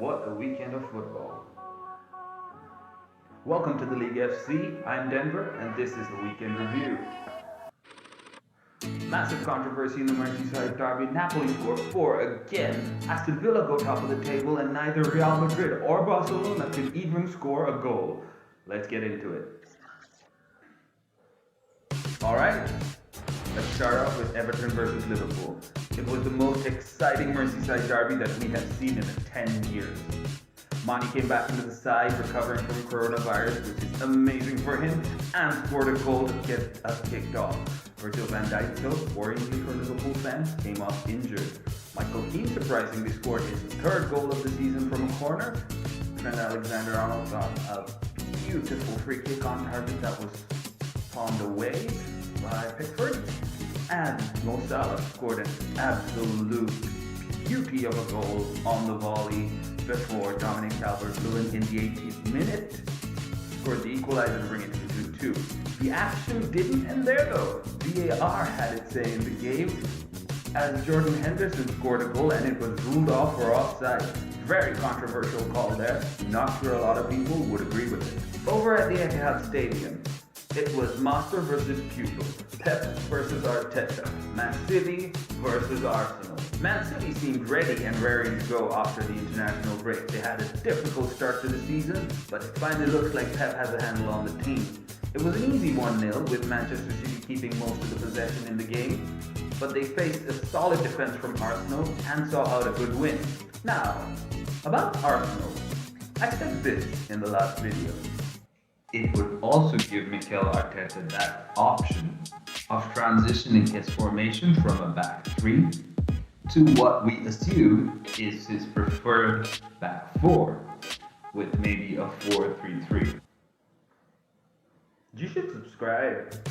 What a weekend of football. Welcome to the League FC. I'm Denver, and this is the Weekend Review. Massive controversy in the Merseyside derby. Napoli score 4 again. Aston Villa go top of the table, and neither Real Madrid or Barcelona could even score a goal. Let's get into it. Alright, let's start off with Everton versus Liverpool. It was the most exciting Merseyside derby that we have seen in 10 years. Monty came back into the side, recovering from coronavirus, which is amazing for him, and scored a goal to get us kicked off. Virgil van Dijk, though, worryingly for Liverpool fans, came off injured. Michael Keane surprisingly scored his third goal of the season from a corner. Trent Alexander-Arnold got a beautiful free kick on target that was pawned away by Pickford. And Mo Salah scored an absolute beauty of a goal on the volley before Dominic Calvert-Lewin in the 80th minute scored the equalizer to bring it to 2-2. The action didn't end there though. VAR had its say in the game as Jordan Henderson scored a goal and it was ruled off for offside. Very controversial call there. Not sure a lot of people would agree with it. Over at the Etihad Stadium, it was master versus pupil, Pep versus Arteta, Man City versus Arsenal. Man City seemed ready and raring to go after the international break. They had a difficult start to the season, but it finally looks like Pep has a handle on the team. It was an easy 1-0 with Manchester City keeping most of the possession in the game, but they faced a solid defense from Arsenal and saw out a good win. Now, about Arsenal, I said this in the last video. It would also give Mikel Arteta that option of transitioning his formation from a back three to what we assume is his preferred back four, with maybe a 4-3-3. You should subscribe.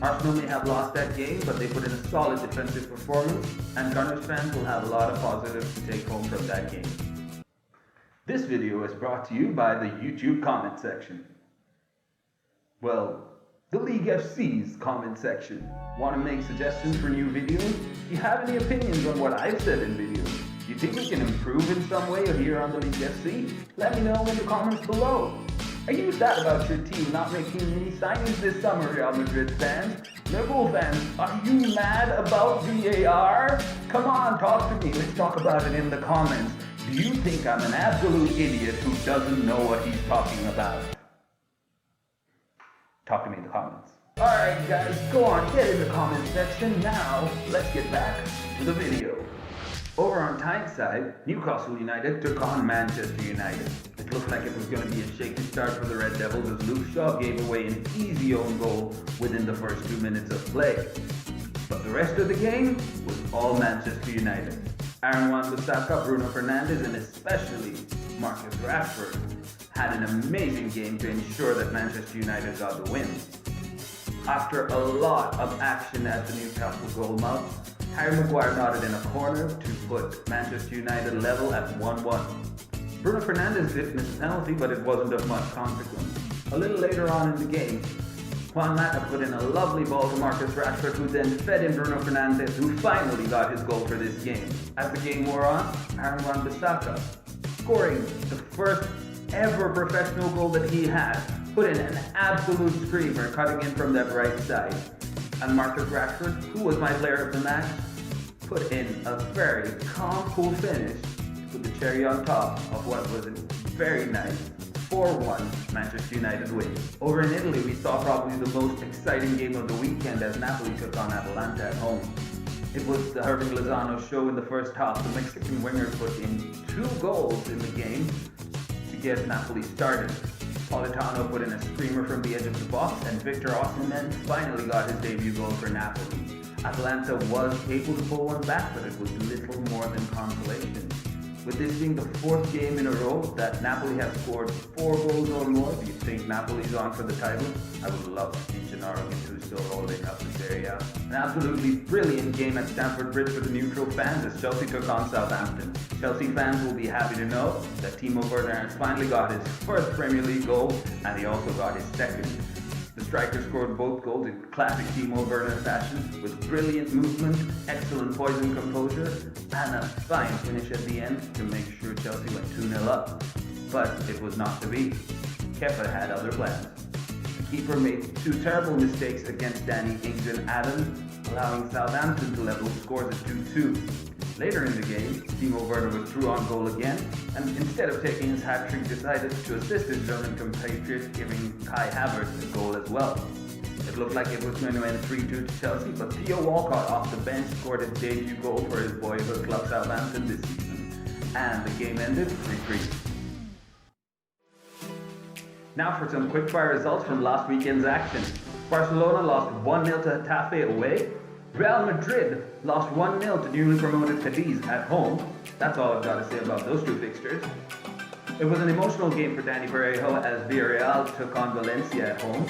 Arsenal may have lost that game, but they put in a solid defensive performance, and Gunners fans will have a lot of positives to take home from that game. This video is brought to you by the YouTube comment section. Well, the League FC's comment section. Want to make suggestions for new videos? Do you have any opinions on what I've said in videos? Do you think we can improve in some way here on the League FC? Let me know in the comments below. Are you sad about your team not making any signings this summer, Real Madrid fans? Liverpool fans, are you mad about VAR? Come on, talk to me. Let's talk about it in the comments. Do you think I'm an absolute idiot who doesn't know what he's talking about? Talk to me in the comments. Alright guys, go on, get in the comment section. Now, let's get back to the video. Over on Tyneside, Newcastle United took on Manchester United. It looked like it was going to be a shaky start for the Red Devils as Luke Shaw gave away an easy own goal within the first 2 minutes of play. But the rest of the game was all Manchester United. Aaron Wan-Bissaka, Bruno Fernandes, and especially Marcus Rashford had an amazing game to ensure that Manchester United got the win. After a lot of action at the Newcastle goalmouth, Harry Maguire nodded in a corner to put Manchester United level at 1-1. Bruno Fernandes did miss a penalty, but it wasn't of much consequence. A little later on in the game, Juan Mata put in a lovely ball to Marcus Rashford, who then fed in Bruno Fernandes, who finally got his goal for this game. As the game wore on, Aaron Wan-Bissaka, scoring the first ever professional goal that he had, put in an absolute screamer, cutting in from that right side. And Marcus Rashford, who was my player of the match, put in a very calm, cool finish with the cherry on top of what was a very nice 4-1 Manchester United win. Over in Italy, we saw probably the most exciting game of the weekend as Napoli took on Atalanta at home. It was the Irving Lozano show in the first half. The Mexican winger put in 2 goals in the game to get Napoli started. Politano put in a screamer from the edge of the box, and Victor Osimhen finally got his debut goal for Napoli. Atalanta was able to pull one back, but it was little more than consolation. With this being the 4th game in a row that Napoli has scored 4 goals or more, do you think Napoli's on for the title? I would love to see Gennaro Gattuso holding up this area. An absolutely brilliant game at Stamford Bridge for the neutral fans as Chelsea took on Southampton. Chelsea fans will be happy to know that Timo Werner has finally got his first Premier League goal, and he also got his second. The striker scored both goals in classic Timo Werner fashion with brilliant movement, excellent poise and composure, and a fine finish at the end to make sure Chelsea went 2-0 up, but it was not to be. Kepa had other plans. The keeper made two terrible mistakes against Danny Ings and Adams, allowing Southampton to level scores at 2-2. Later in the game, Werner withdrew on goal again, and instead of taking his hat-trick, decided to assist his German compatriot, giving Kai Havertz a goal as well. It looked like it was going to end 3-2 to Chelsea, but Theo Walcott off the bench scored a debut goal for his boyhood club Southampton this season, and the game ended 3-3. Now for some quickfire results from last weekend's action. Barcelona lost 1-0 to Getafe away. Real Madrid lost 1-0 to newly promoted Cadiz at home. That's all I've got to say about those two fixtures. It was an emotional game for Dani Parejo as Villarreal took on Valencia at home.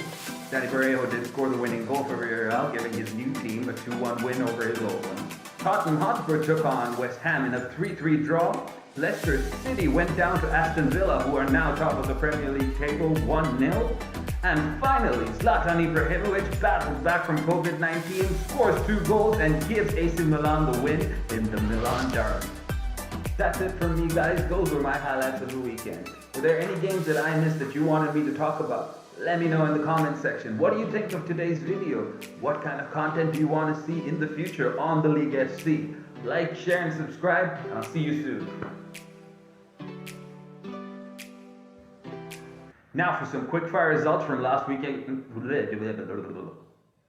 Dani Parejo did score the winning goal for Villarreal, giving his new team a 2-1 win over his old one. Tottenham Hotspur took on West Ham in a 3-3 draw. Leicester City went down to Aston Villa, who are now top of the Premier League table, 1-0. And finally, Zlatan Ibrahimovic battles back from COVID-19, scores 2 goals, and gives AC Milan the win in the Milan derby. That's it from me, guys. Those were my highlights of the weekend. Were there any games that I missed that you wanted me to talk about? Let me know in the comments section. What do you think of today's video? What kind of content do you want to see in the future on the League FC? Like, share, and subscribe. I'll see you soon. Now for some quickfire results from last weekend.